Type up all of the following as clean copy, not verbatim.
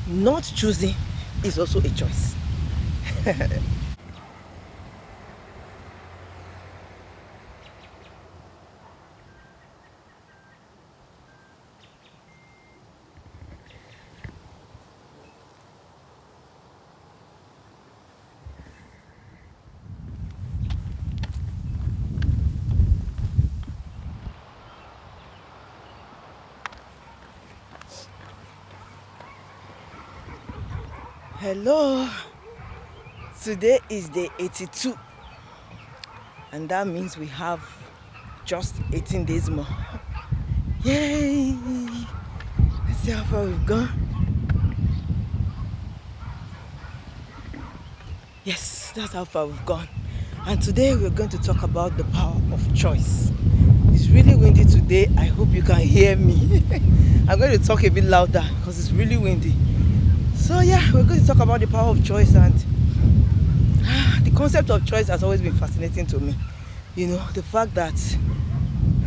not choosing is also a choice. Hello, today is day 82, and that means we have just 18 days more. Yay! Let's see how far we've gone. Yes, that's how far we've gone. And today we're going to talk about the power of choice. It's really windy today. I hope you can hear me. I'm going to talk a bit louder because it's really windy. So yeah, we're going to talk about the power of choice, and the concept of choice has always been fascinating to me. You know, the fact that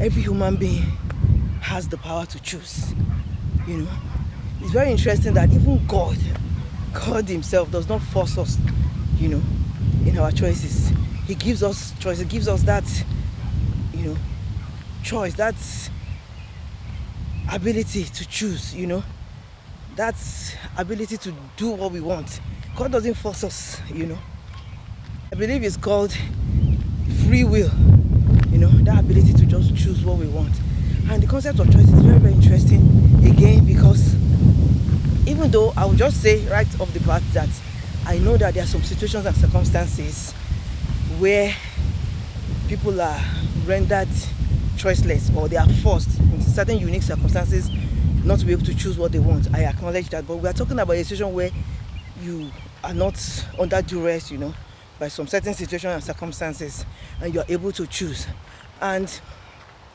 every human being has the power to choose. You know, it's very interesting that even God himself does not force us, you know, in our choices. He gives us choice. He gives us that, you know, choice, that ability to choose, you know, that ability to do what we want. God doesn't force us, you know. I believe it's called free will, you know, that ability to just choose what we want. And the concept of choice is very, very interesting again, because even though I would just say right off the bat that I know that there are some situations and circumstances where people are rendered choiceless, or they are forced in certain unique circumstances not to be able to choose what they want. I acknowledge that, but we are talking about a situation where you are not under duress, you know, by some certain situations and circumstances, and you are able to choose. And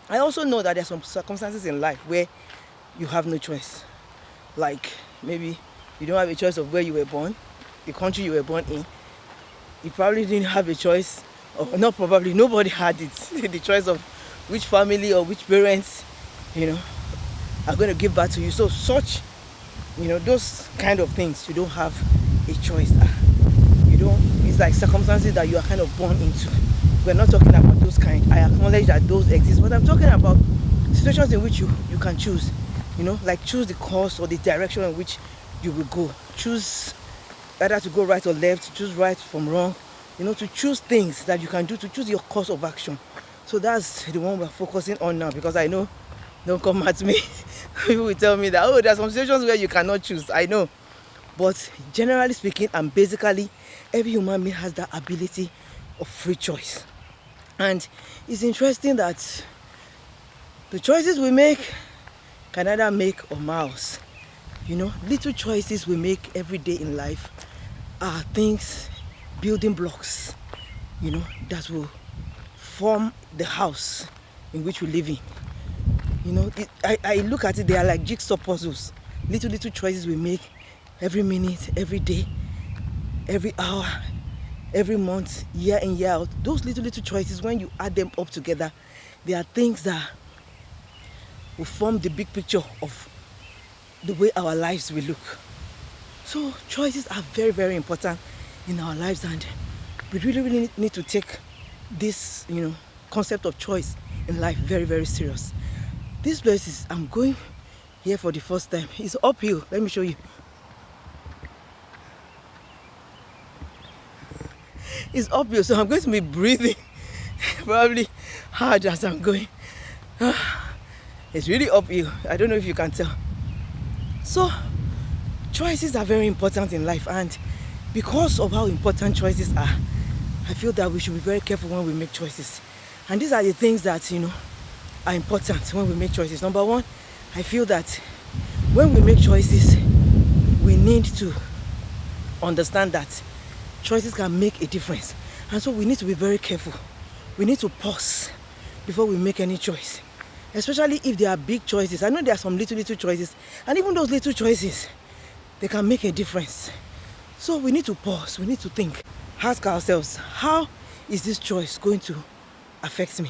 I also know that there are some circumstances in life where you have no choice. Like maybe you don't have a choice of where you were born, the country you were born in. You probably didn't have a choice, or not probably, nobody had it, the choice of which family or which parents, you know, are going to give birth to you. So such, you know, those kind of things, you don't have a choice. You don't, it's like circumstances that you are kind of born into. We're not talking about those kind. I acknowledge that those exist, but I'm talking about situations in which you can choose, you know, like choose the course or the direction in which you will go. Choose either to go right or left, choose right from wrong, you know, to choose things that you can do, to choose your course of action. So that's the one we're focusing on now, because I know, don't come at me. People will tell me that, oh, there are some situations where you cannot choose. I know. But generally speaking, and basically, every human being has that ability of free choice. And it's interesting that the choices we make can either make or mar us. You know, little choices we make every day in life are things, building blocks, you know, that will form the house in which we live in. You know, I look at it, they are like jigsaw puzzles. Little choices we make every minute, every day, every hour, every month, year in, year out. Those little choices, when you add them up together, they are things that will form the big picture of the way our lives will look. So choices are very, very important in our lives, and we really need to take this, you know, concept of choice in life very, very serious. This place is, I'm going here for the first time. It's uphill. Let me show you. It's uphill, so I'm going to be breathing probably hard as I'm going. It's really uphill. I don't know if you can tell. So choices are very important in life, and because of how important choices are, I feel that we should be very careful when we make choices. And these are the things that, you know, are important when we make choices. Number one, I feel that when we make choices, we need to understand that choices can make a difference. And so we need to be very careful. We need to pause before we make any choice. Especially if there are big choices. I know there are some little choices. And even those little choices, they can make a difference. So we need to pause. We need to think. Ask ourselves, how is this choice going to affect me?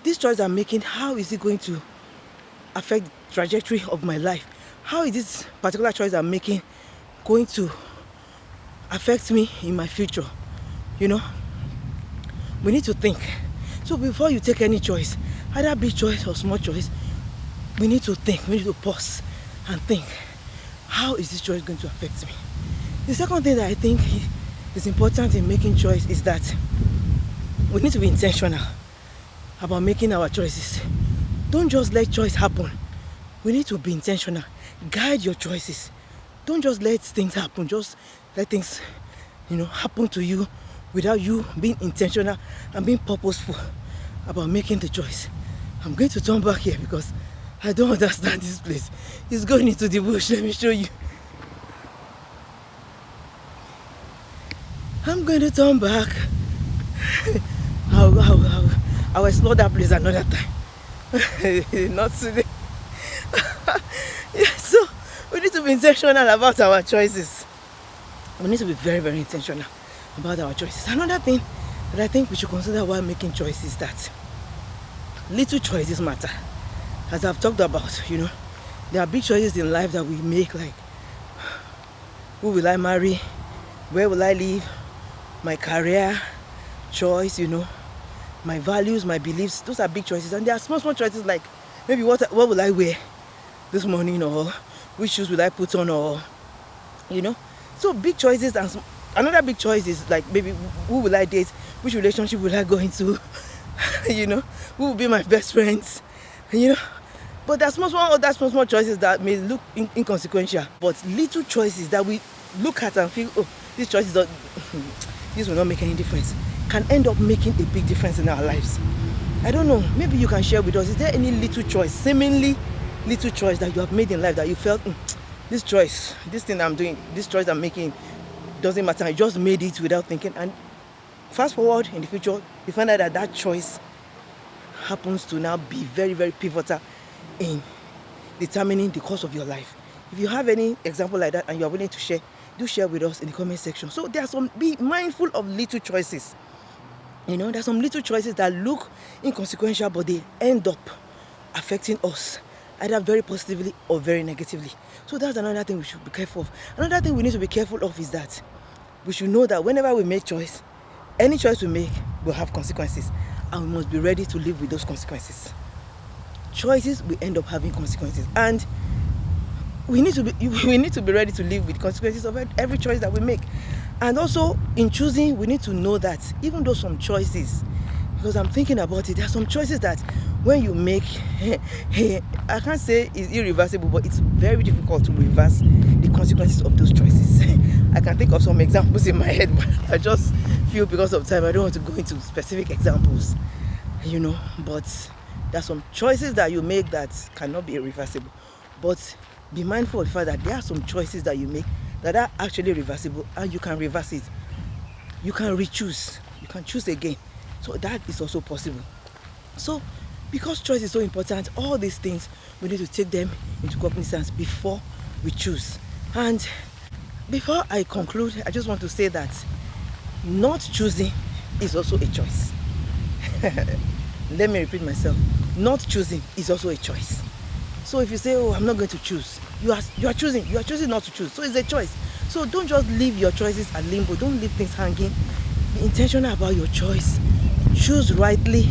This choice I'm making, how is it going to affect the trajectory of my life? How is this particular choice I'm making going to affect me in my future? You know, we need to think. So before you take any choice, either big choice or small choice, we need to think. We need to pause and think, how is this choice going to affect me? The second thing that I think is important in making choice is that we need to be intentional about making our choices. Don't just let choice happen. We need to be intentional. Guide your choices. Don't just let things happen. Just let things, happen to you without you being intentional and being purposeful about making the choice. I'm going to turn back here because I don't understand this place. It's going into the bush. Let me show you. I'm going to turn back. I'll explore that place another time. Not today. Yeah, so we need to be intentional about our choices. We need to be very, very intentional about our choices. Another thing that I think we should consider while making choices is that little choices matter. As I've talked about, there are big choices in life that we make, like who will I marry, where will I live, my career choice, my values, my beliefs. Those are big choices. And there are small choices like maybe what will I wear this morning, or which shoes will I put on, or so big choices. And another big choice is like maybe who will I date, which relationship will I go into, who will be my best friends, but there are small choices that may look inconsequential, but little choices that we look at and feel, oh, these choices this will not make any difference, can end up making a big difference in our lives. I don't know, maybe you can share with us, is there any little choice, seemingly little choice that you have made in life that you felt, this choice, this thing I'm doing, this choice I'm making doesn't matter, I just made it without thinking, and fast forward in the future, you find out that choice happens to now be very, very pivotal in determining the course of your life. If you have any example like that and you are willing to share, do share with us in the comment section. So be mindful of little choices. There's some little choices that look inconsequential, but they end up affecting us either very positively or very negatively. So that's another thing we should be careful of. Another thing we need to be careful of is that we should know that whenever we make choice, any choice we make will have consequences, and we must be ready to live with those consequences. Choices will end up having consequences, and we need to be ready to live with consequences of every choice that we make. And also in choosing, we need to know that even though some choices, because I'm thinking about it, there are some choices that when you make, I can't say it's irreversible, but it's very difficult to reverse the consequences of those choices. I can think of some examples in my head, but I just feel because of time I don't want to go into specific examples, but there are some choices that you make that cannot be irreversible. But be mindful of the fact that there are some choices that you make that are actually reversible, and you can reverse it. You can re-choose. You can choose again. So that is also possible. So because choice is so important, all these things, we need to take them into cognizance before we choose. And before I conclude, I just want to say that not choosing is also a choice. Let me repeat myself. Not choosing is also a choice. So if you say, oh, I'm not going to choose, you are choosing not to choose. So it's a choice. So don't just leave your choices at limbo. Don't leave things hanging. Be intentional about your choice. Choose rightly,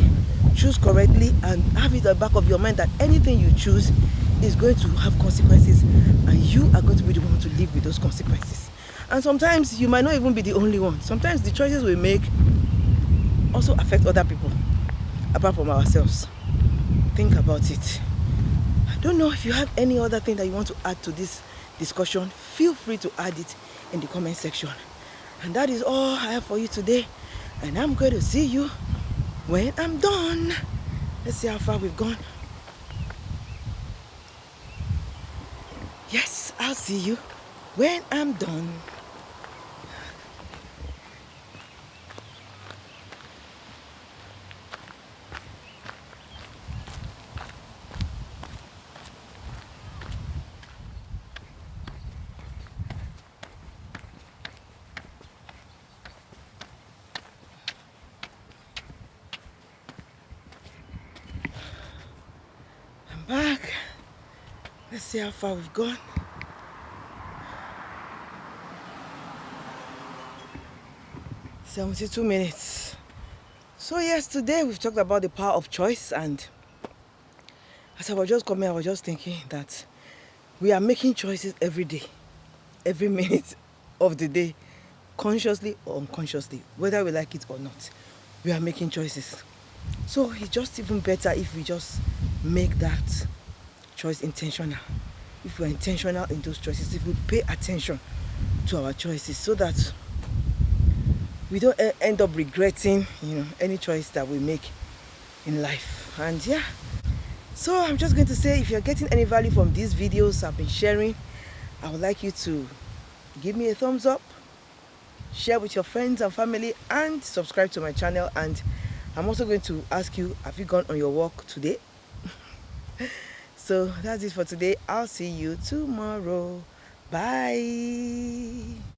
choose correctly, and have it at the back of your mind that anything you choose is going to have consequences, and you are going to be the one to live with those consequences. And sometimes you might not even be the only one. Sometimes the choices we make also affect other people apart from ourselves. Think about it. I don't know if you have any other thing that you want to add to this discussion. Feel free to add it in the comment section. And that is all I have for you today. And I'm going to see you when I'm done. Let's see how far we've gone. Yes, I'll see you when I'm done. I'm back. Let's see how far we've gone. 72 minutes. So yes, today we've talked about the power of choice, and as I was just coming, I was just thinking that we are making choices every day, every minute of the day, consciously or unconsciously, whether we like it or not. We are making choices. So it's just even better if we just make that choice intentional. If we're intentional in those choices, if we pay attention to our choices, so that we don't end up regretting, any choice that we make in life. And yeah, so I'm just going to say, if you're getting any value from these videos I've been sharing, I would like you to give me a thumbs up, share with your friends and family, and subscribe to my channel. And I'm also going to ask you, have you gone on your walk today? So that's it for today. I'll see you tomorrow. Bye.